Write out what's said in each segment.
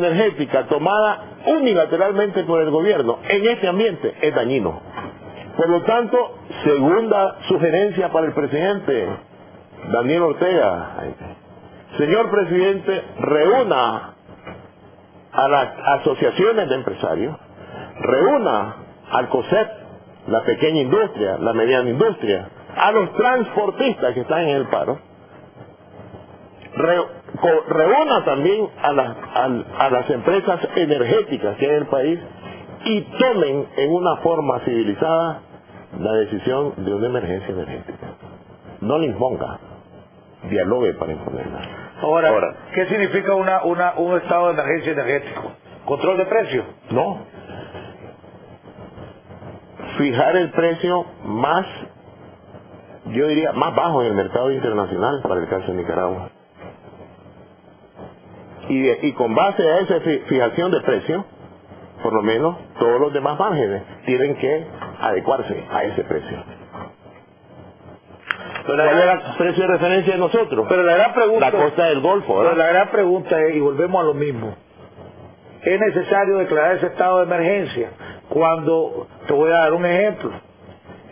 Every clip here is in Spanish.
energética tomada unilateralmente por el gobierno en este ambiente es dañino. Por lo tanto, segunda sugerencia para el presidente Daniel Ortega: señor presidente, reúna a las asociaciones de empresarios, reúna al COSEP, la pequeña industria, la mediana industria, a los transportistas que están en el paro, reúna también a las empresas energéticas que hay en el país y tomen en una forma civilizada la decisión de una emergencia energética. No le imponga, dialogue para imponerla. Ahora, ¿qué significa un estado de emergencia energético? ¿Control de precios? No. Fijar el precio más, yo diría, más bajo en el mercado internacional para el caso de Nicaragua. Y con base a esa fijación de precio, por lo menos todos los demás márgenes tienen que adecuarse a ese precio. ¿Cuál era el precio de referencia de nosotros? Pero la gran pregunta, la costa del Golfo, ¿verdad? Pero la gran pregunta es, y volvemos a lo mismo, ¿es necesario declarar ese estado de emergencia? Cuando, te voy a dar un ejemplo,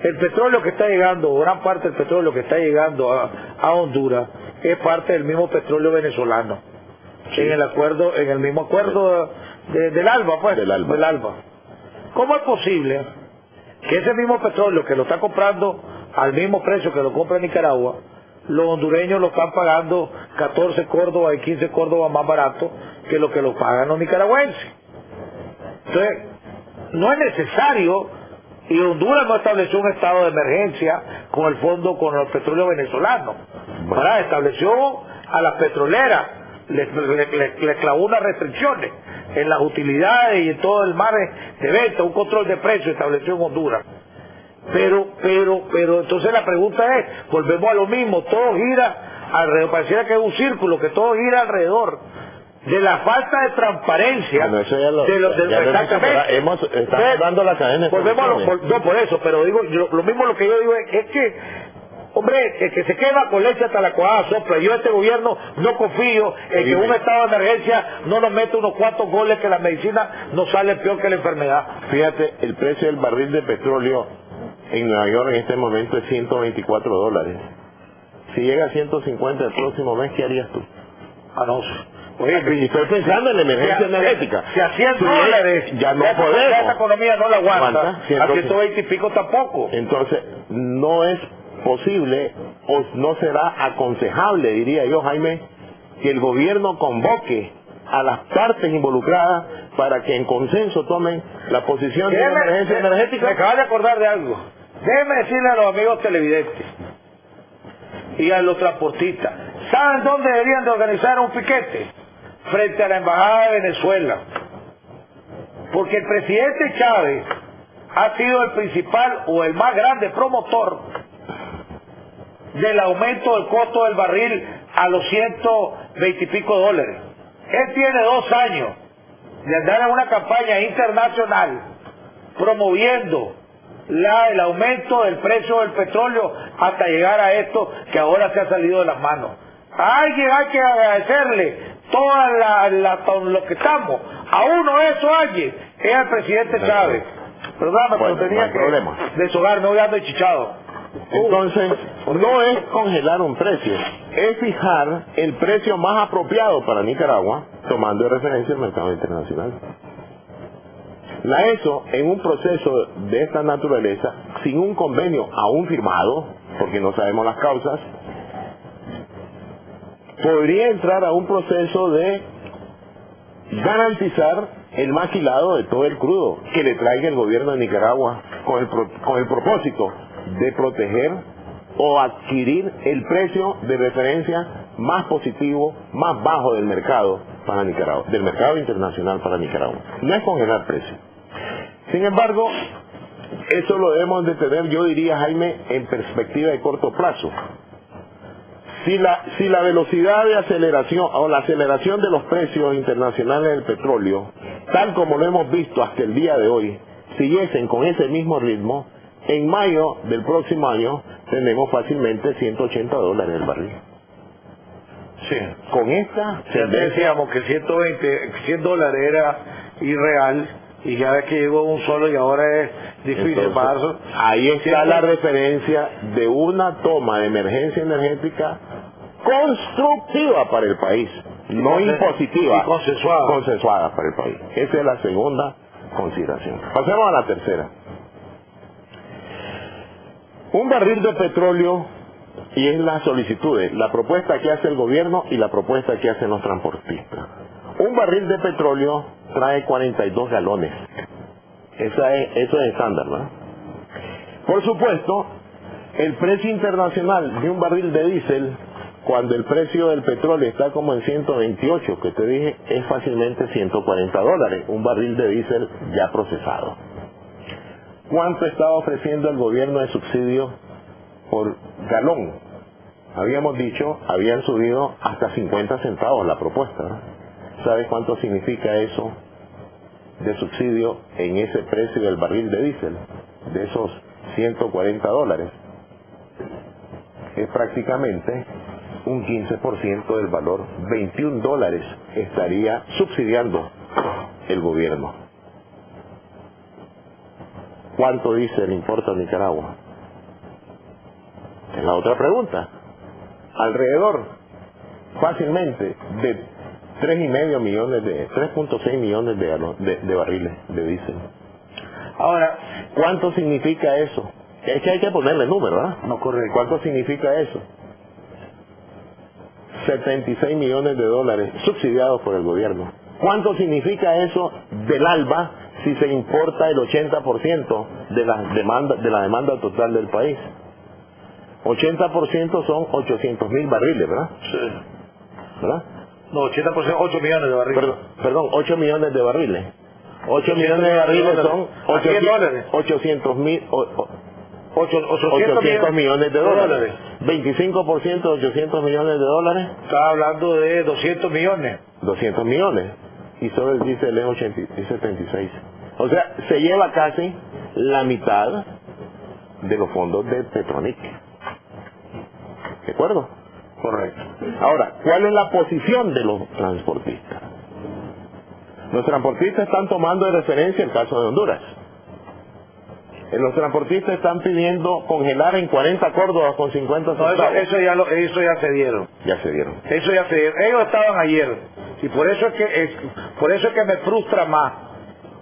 el petróleo que está llegando, gran parte del petróleo que está llegando a Honduras es parte del mismo petróleo venezolano. Sí. En el mismo acuerdo del ALBA, pues, del ALBA. ¿Cómo es posible que ese mismo petróleo que lo está comprando al mismo precio que lo compra Nicaragua, los hondureños lo están pagando 14 córdobas y 15 córdobas más barato que lo pagan los nicaragüenses? Entonces, no es necesario, y Honduras no estableció un estado de emergencia con el fondo, con el petróleo venezolano. Ahora estableció a las petroleras, le clavó unas restricciones en las utilidades y en todo el margen de venta, un control de precios estableció en Honduras. Pero entonces la pregunta es, volvemos a lo mismo, todo gira alrededor, pareciera que es un círculo, que todo gira alrededor de la falta de transparencia. Bueno, eso ya exactamente. Estamos dando la cadena. No, por eso, pero digo, lo mismo lo que yo digo es que, hombre, el que se quema con leche hasta la cuajada sopla. Yo este gobierno no confío en que un estado de emergencia no nos mete unos cuantos goles que la medicina nos sale peor que la enfermedad. Fíjate, el precio del barril de petróleo en Nueva York en este momento es $124. Si llega a 150 el próximo mes, ¿qué harías tú? No sé. Oye, estoy pensando en la emergencia energética. Si a 100 dólares ya no podemos. Esta economía no la aguanta, a 120 y pico tampoco. Entonces, no es posible o no será aconsejable, diría yo, Jaime, que el gobierno convoque a las partes involucradas para que en consenso tomen la posición de la emergencia energética. Me acabo de acordar de algo. Déjenme decirle a los amigos televidentes y a los transportistas, ¿saben dónde deberían de organizar un piquete? Frente a la Embajada de Venezuela. Porque el presidente Chávez ha sido el principal o el más grande promotor del aumento del costo del barril a los 120 y pico dólares. Él tiene 2 años de andar en una campaña internacional promoviendo el aumento del precio del petróleo hasta llegar a esto que ahora se ha salido de las manos. A alguien hay que agradecerle todo lo que estamos. A uno de esos alguien es al presidente Chávez. Perdóname, pero tenía que deshogarme, hoy ando chichado. Entonces, no es congelar un precio, es fijar el precio más apropiado para Nicaragua, tomando de referencia el mercado internacional. La ESO, en un proceso de esta naturaleza, sin un convenio aún firmado, porque no sabemos las causas, podría entrar a un proceso de garantizar el maquilado de todo el crudo que le traiga el gobierno de Nicaragua con el propósito de proteger o adquirir el precio de referencia más positivo, más bajo del mercado para Nicaragua, del mercado internacional para Nicaragua. No es congelar precio. Sin embargo, eso lo debemos de tener, yo diría, Jaime, en perspectiva de corto plazo. Si la velocidad de aceleración o la aceleración de los precios internacionales del petróleo, tal como lo hemos visto hasta el día de hoy, siguiesen con ese mismo ritmo, en mayo del próximo año tendremos fácilmente $180 el barril. Sí. Con esta Ya decíamos que 100 dólares era irreal, y ya ves que llegó un solo y ahora es difícil. Entonces, para eso. ahí está la referencia de una toma de emergencia energética constructiva para el país, no impositiva, y consensuada. consensuada para el país. Esa es la segunda consideración. Pasemos a la tercera. Un barril de petróleo, y es las solicitudes, la propuesta que hace el gobierno y la propuesta que hacen los transportistas. Un barril de petróleo trae 42 galones. Eso es estándar, ¿verdad? Por supuesto, el precio internacional de un barril de diésel, cuando el precio del petróleo está como en 128, que te dije, es fácilmente 140 dólares, un barril de diésel ya procesado. ¿Cuánto estaba ofreciendo el gobierno de subsidio por galón? Habíamos dicho, habían subido hasta 50 centavos la propuesta, ¿no? ¿Sabes cuánto significa eso de subsidio en ese precio del barril de diésel? De esos 140 dólares. Es prácticamente un 15% del valor. 21 dólares estaría subsidiando el gobierno. ¿Cuánto diésel importa Nicaragua? Es la otra pregunta. Alrededor, fácilmente, de 3,5 millones de 3.6 millones de barriles de diésel. Ahora, ¿cuánto significa eso? Es que hay que ponerle número, ¿verdad? No, correcto. ¿Cuánto significa eso? 76 millones de dólares subsidiados por el gobierno. ¿Cuánto significa eso del ALBA si se importa el 80% de la demanda total del país? 80% son 800,000 barriles, ¿verdad? Sí. ¿Verdad? No, 80%, 8 millones de barriles. Perdón, 8 millones de barriles. 8 millones de barriles son 800,000 800 millones de dólares. 25% de 800 millones de dólares. Estaba hablando de 200 millones. 200 millones. Y solo el diésel es 76. O sea, se lleva casi la mitad de los fondos de Petronic. ¿De acuerdo? Correcto. Ahora, ¿cuál es la posición de los transportistas? Los transportistas están tomando de referencia el caso de Honduras. Los transportistas están pidiendo congelar en 40 córdobas con 50 centavos. No, eso ya se dieron. Ya se dieron. Eso ya se dieron. Ellos estaban ayer. Y por eso es que me frustra más.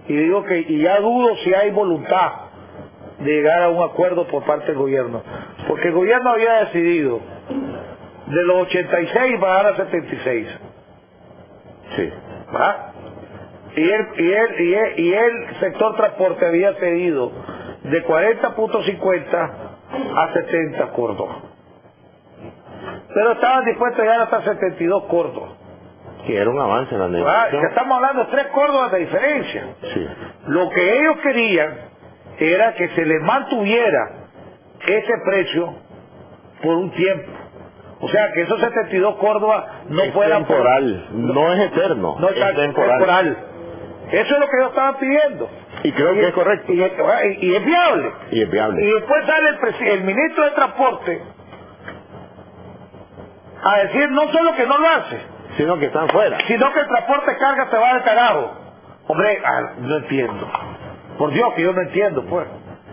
Y digo y ya dudo si hay voluntad de llegar a un acuerdo por parte del gobierno. Porque el gobierno había decidido de los 86 bajar a 76. Sí. ¿verdad? Y el sector transporte había cedido de 40.50 a 70 córdobas. Pero estaban dispuestos a llegar hasta 72 córdobas. Que era un avance en la negociación. Ya estamos hablando de 3 córdobas de diferencia. Sí. Lo que ellos querían era que se les mantuviera ese precio por un tiempo. O sea, que esos 72 córdobas no es fueran temporal, no es eterno, no, es temporal. Eso es lo que ellos estaban pidiendo. Y creo que es correcto. Y es viable. Y es viable. Y después sale el ministro de Transporte a decir no solo que no lo hace, sino que están fuera. Sino que el transporte de carga se va al carajo. Hombre, no entiendo. Por Dios que yo no entiendo, pues.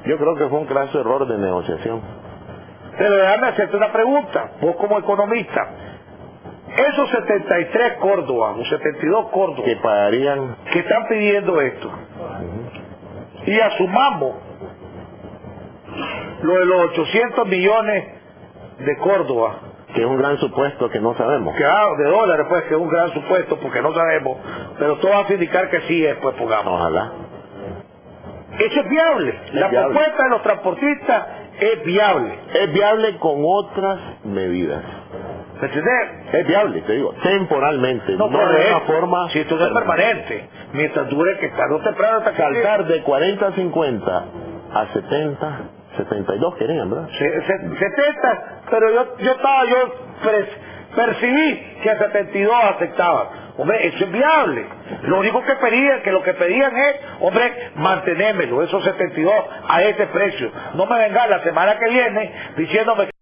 Yo creo que fue un craso error de negociación. Pero déjame hacerte una pregunta, vos como economista. Esos 73 córdobas, o 72 córdobas que pagarían, que están pidiendo esto, y asumamos lo de los 800 millones de córdobas, que es un gran supuesto que no sabemos, que de dólares, pues, que es un gran supuesto porque no sabemos, pero todo hace indicar que sí es, pues, pongamos. Ojalá. Eso es viable. La propuesta de los transportistas es viable. Es viable con otras medidas. ¿Me entiendes? Es viable, te digo, temporalmente, no de una forma... Si esto no es permanente, mientras dure que tarde o temprano hasta saltar de 40 a 50 a 70, 72 querían, ¿verdad? 70, pero yo percibí que a 72 aceptaban. Hombre, eso es viable. Lo único que pedían es, hombre, mantenémelo, esos 72 a ese precio. No me vengan la semana que viene diciéndome